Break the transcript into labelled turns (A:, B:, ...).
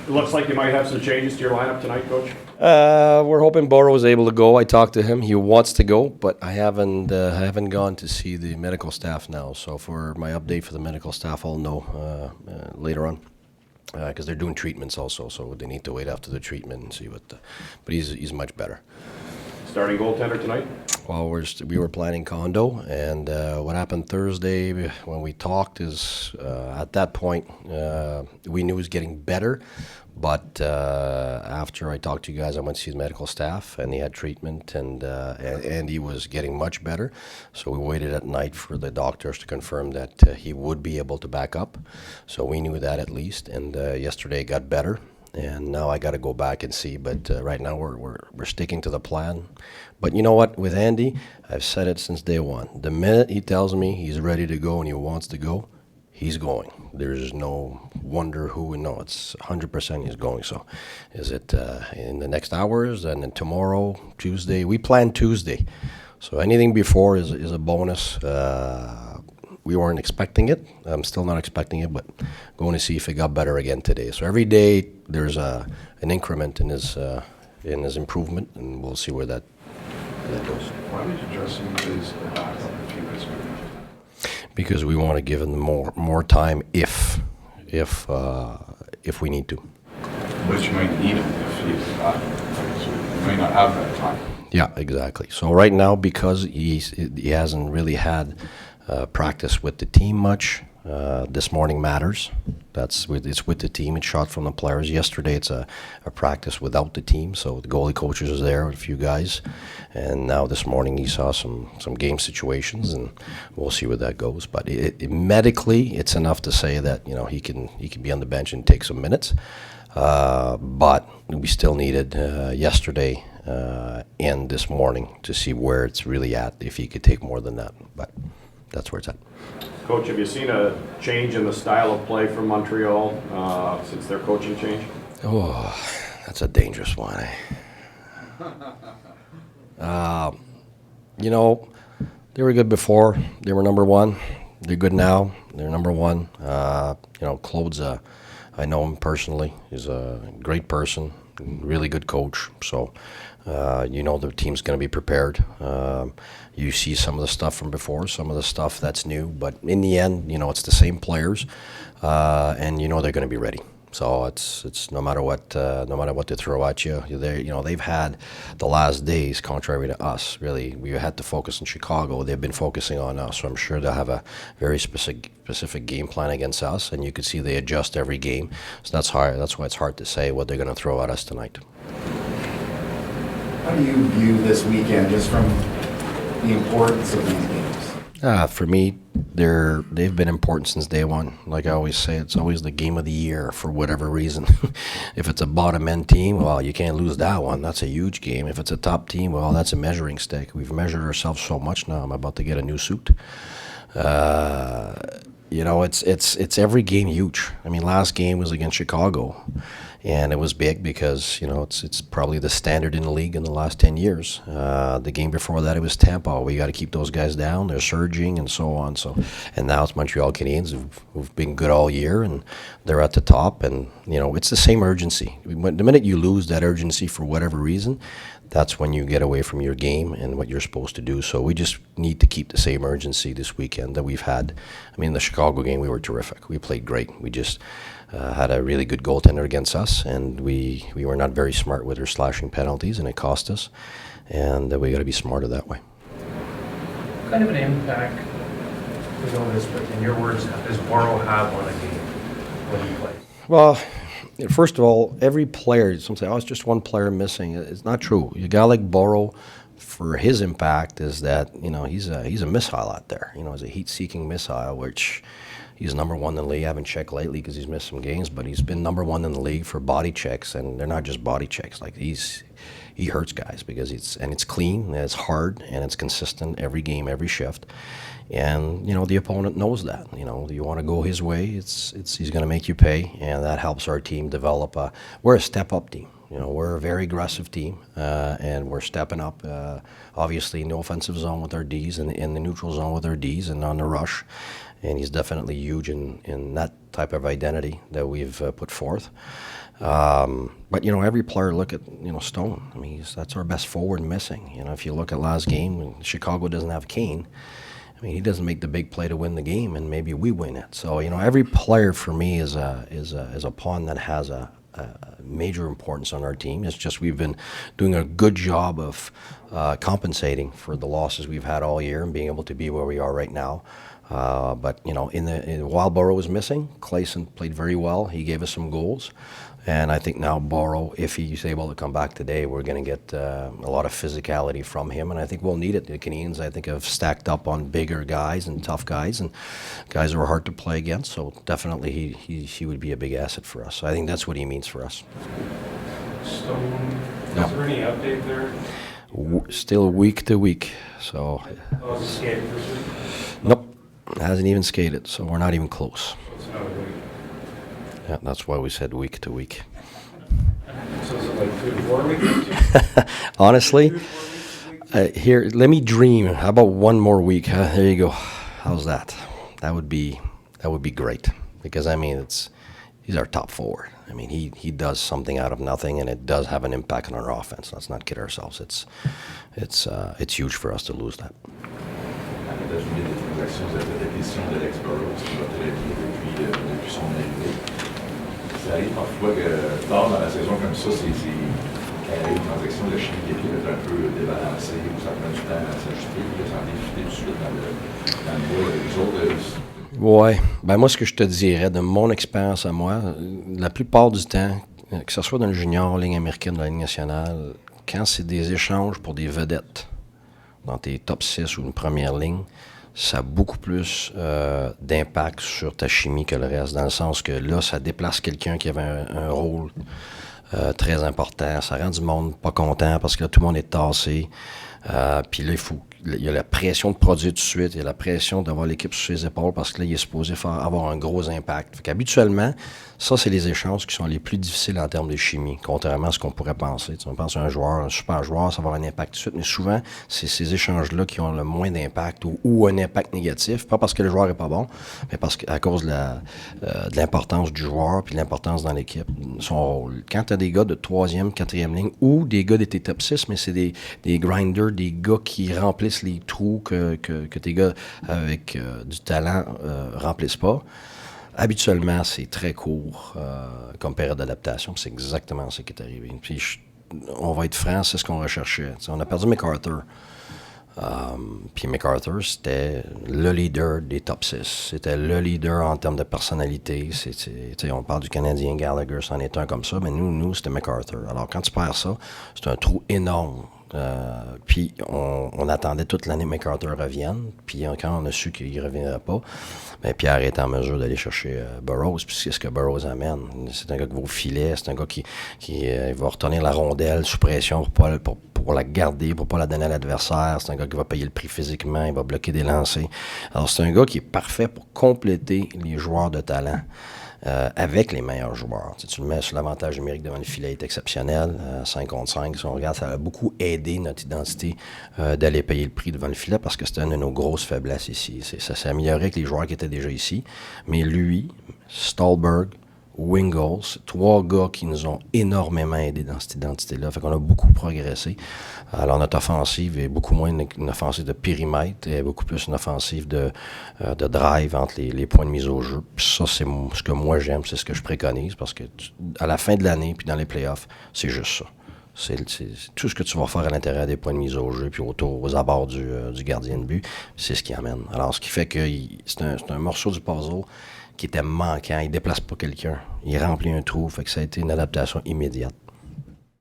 A: It looks like you might have some changes to your lineup tonight, Coach.
B: We're hoping Boro is able to go. I talked to him. He wants to go, but I haven't gone to see the medical staff now. So for my update for the medical staff, I'll know later on because they're doing treatments also. So they need to wait after the treatment and see what. But he's much better.
A: Starting goaltender tonight?
B: Well, we were planning Condo, and what happened Thursday when we talked is at that point we knew he was getting better, but after I talked to you guys, I went to see the medical staff, and he had treatment, and he was getting much better. So we waited at night for the doctors to confirm that he would be able to back up. So we knew that at least, and yesterday it got better. And now I got to go back and see, but right now we're sticking to the plan. But you know what? With Andy, I've said it since day one. The minute he tells me he's ready to go and he wants to go, he's going. There's no wonder who. No, it's 100% he's going. So, is it in the next hours and then tomorrow, Tuesday? We plan Tuesday, so anything before is a bonus. We weren't expecting it. I'm still not expecting it, but going to see if it got better again today. So every day there's an increment in his improvement, and we'll see where that goes.
C: Why did you dress him as a backup if he was good?
B: Because we want to give him more time if we need to.
C: But you might need him if he's a backup. So you may not have that time.
B: Yeah, exactly. So right now, because he hasn't really had practice with the team much. This morning matters. It's with the team. It's shot from the players. Yesterday it's a practice without the team, so the goalie coaches is there with a few guys. And now this morning he saw some game situations, and we'll see where that goes. But medically, it's enough to say that he can be on the bench and take some minutes. But we still needed yesterday and this morning to see where it's really at, if he could take more than that. But that's where it's at.
A: Coach, have you seen a change in the style of play from Montreal since their coaching change?
B: Oh, that's a dangerous one. They were good before. They were number one. They're good now. They're number one. Claude's I know him personally. He's a great person, really good coach. So, the team's going to be prepared. You see some of the stuff from before, some of the stuff that's new, but in the end, it's the same players, and they're going to be ready. So it's no matter what they throw at you. They've had the last days, contrary to us. Really, we had to focus on Chicago. They've been focusing on us. So I'm sure they'll have a very specific game plan against us, and you can see they adjust every game. So that's hard. That's why it's hard to say what they're going to throw at us tonight.
D: How do you view this weekend, just from the importance of these games?
B: For me, they've been important since day one. Like I always say, it's always the game of the year for whatever reason. If it's a bottom end team, well, you can't lose that one. That's a huge game. If it's a top team, well, that's a measuring stick. We've measured ourselves so much now. I'm about to get a new suit. It's every game huge. I mean, last game was against Chicago, and it was big because it's probably the standard in the league in the last 10 years. The game before that, it was Tampa. We got to keep those guys down. They're surging and so on. And now it's Montreal Canadiens who've been good all year, and they're at the top. And it's the same urgency. The minute you lose that urgency for whatever reason, that's when you get away from your game and what you're supposed to do. So we just need to keep the same urgency this weekend that we've had. I mean, the Chicago game, we were terrific. We played great. We just had a really good goaltender against us, and we were not very smart with our slashing penalties, and it cost us. And we got to be smarter that way.
E: What kind of an impact, we know this, but in your words, does Boro have on a game when he plays?
B: Well, first of all, every player, some say, it's just one player missing. It's not true. A guy like Boro, for his impact, is that, he's a missile out there. He's a heat-seeking missile, which he's number one in the league. I haven't checked lately because he's missed some games, but he's been number one in the league for body checks, and they're not just body checks. Like, he hurts guys because it's clean, and it's hard, and it's consistent every game, every shift. And the opponent knows that. You want to go his way, he's going to make you pay, and that helps our team develop. We're a step-up team. We're a very aggressive team, and we're stepping up. Obviously, in the offensive zone with our Ds, and in the neutral zone with our Ds, and on the rush. and he's definitely huge in that type of identity that we've put forth. But, every player, look at, Stone. I mean, that's our best forward missing. If you look at last game, Chicago doesn't have Kane. I mean, he doesn't make the big play to win the game, and maybe we win it. So, every player for me is a pawn that has a major importance on our team. It's just we've been doing a good job of compensating for the losses we've had all year and being able to be where we are right now. But, while Burrow was missing, Clayson played very well. He gave us some goals. And I think now Burrow, if he's able to come back today, we're going to get a lot of physicality from him. And I think we'll need it. The Canadiens, I think, have stacked up on bigger guys and tough guys and guys who are hard to play against. So definitely he would be a big asset for us. So I think that's what he means for us.
E: Stone,
B: No.
E: is there any update there?
B: Still week to week. So,
E: Oh, the skate this week?
B: nope, hasn't even skated. So we're not even close.
E: So it's another week.
B: Yeah, that's why we said week to week.
E: So is it like 2 to 4 weeks?
B: Honestly,
E: 2 to 4 weeks?
B: here, let me dream. How about one more week? Huh? There you go. How's that? That would be great. Because I mean, he's our top forward. I mean, he does something out of nothing, and it does have an impact on our offense. Let's not kid ourselves. It's huge for us to lose that.
F: À l'états-Unis, des transactions, vous avez fait l'acquisition d'Alex Burrows, qui va très bien depuis son arrivée. Ça arrive parfois que tard dans la saison comme ça, quand il y a une transaction, la chimie d'équipe est un peu débalancée, ou ça prend du temps à s'ajuster, puis ça en est tout de suite dans le bois avec les autres.
B: Ouais. Ben moi, ce que je te dirais, de mon expérience à moi, la plupart du temps, que ce soit dans le junior, ligne américaine, dans la ligne nationale, quand c'est des échanges pour des vedettes, dans tes top 6 ou une première ligne, ça a beaucoup plus d'impact sur ta chimie que le reste, dans le sens que là, ça déplace quelqu'un qui avait un rôle très important. Ça rend du monde pas content parce que là, tout le monde est tassé. Puis là, il y a la pression de produire tout de suite, il y a la pression d'avoir l'équipe sur ses épaules parce que là, il est supposé avoir un gros impact. Fait qu'habituellement, ça, c'est les échanges qui sont les plus difficiles en termes de chimie, contrairement à ce qu'on pourrait penser. On pense à un joueur, un super joueur, ça va avoir un impact tout de suite, mais souvent, c'est ces échanges-là qui ont le moins d'impact ou un impact négatif, pas parce que le joueur est pas bon, mais parce qu'à cause de l'importance du joueur puis de l'importance dans l'équipe, son rôle. Quand tu as des gars de 3e, 4e ligne ou des gars de tes top 6, mais c'est des grinders, des gars qui remplissent les trous que tes gars avec du talent remplissent pas. Habituellement, c'est très court comme période d'adaptation. C'est exactement ce qui est arrivé. Puis on va être franc, c'est ce qu'on recherchait. T'sais, on a perdu MacArthur. Puis MacArthur, c'était le leader des top 6. C'était le leader en termes de personnalité. On parle du Canadien, Gallagher, c'en est un comme ça, mais nous c'était MacArthur. Alors quand tu perds ça, c'est un trou énorme. Puis on attendait toute l'année que MacArthur revienne. Puis quand on a su qu'il ne reviendrait pas, bien, Pierre est en mesure d'aller chercher Burrows. Puis c'est ce que Burrows amène. C'est un gars qui va au filet. C'est un gars qui va retenir la rondelle sous pression pour la garder, pour ne pas la donner à l'adversaire. C'est un gars qui va payer le prix physiquement. Il va bloquer des lancers. Alors c'est un gars qui est parfait pour compléter les joueurs de talent. Avec les meilleurs joueurs. Tu le mets sur l'avantage numérique devant le filet, est exceptionnel, 5 contre 5. Si on regarde, ça a beaucoup aidé notre identité d'aller payer le prix devant le filet parce que c'était une de nos grosses faiblesses ici. Ça s'est amélioré avec les joueurs qui étaient déjà ici. Mais lui, Stallberg, Wingles, 3 gars qui nous ont énormément aidés dans cette identité-là. Fait qu'on a beaucoup progressé. Alors notre offensive est beaucoup moins une offensive de périmètre et beaucoup plus une offensive de drive entre les points de mise au jeu. Puis ça, c'est ce que moi j'aime, c'est ce que je préconise parce que à la fin de l'année puis dans les playoffs, c'est juste ça. C'est tout ce que tu vas faire à l'intérieur des points de mise au jeu puis aux abords du gardien de but, c'est ce qui amène. Alors ce qui fait que c'est un morceau du puzzle qui était manquant. Il déplace pas quelqu'un. Il remplit un trou. Fait que ça a été une adaptation immédiate.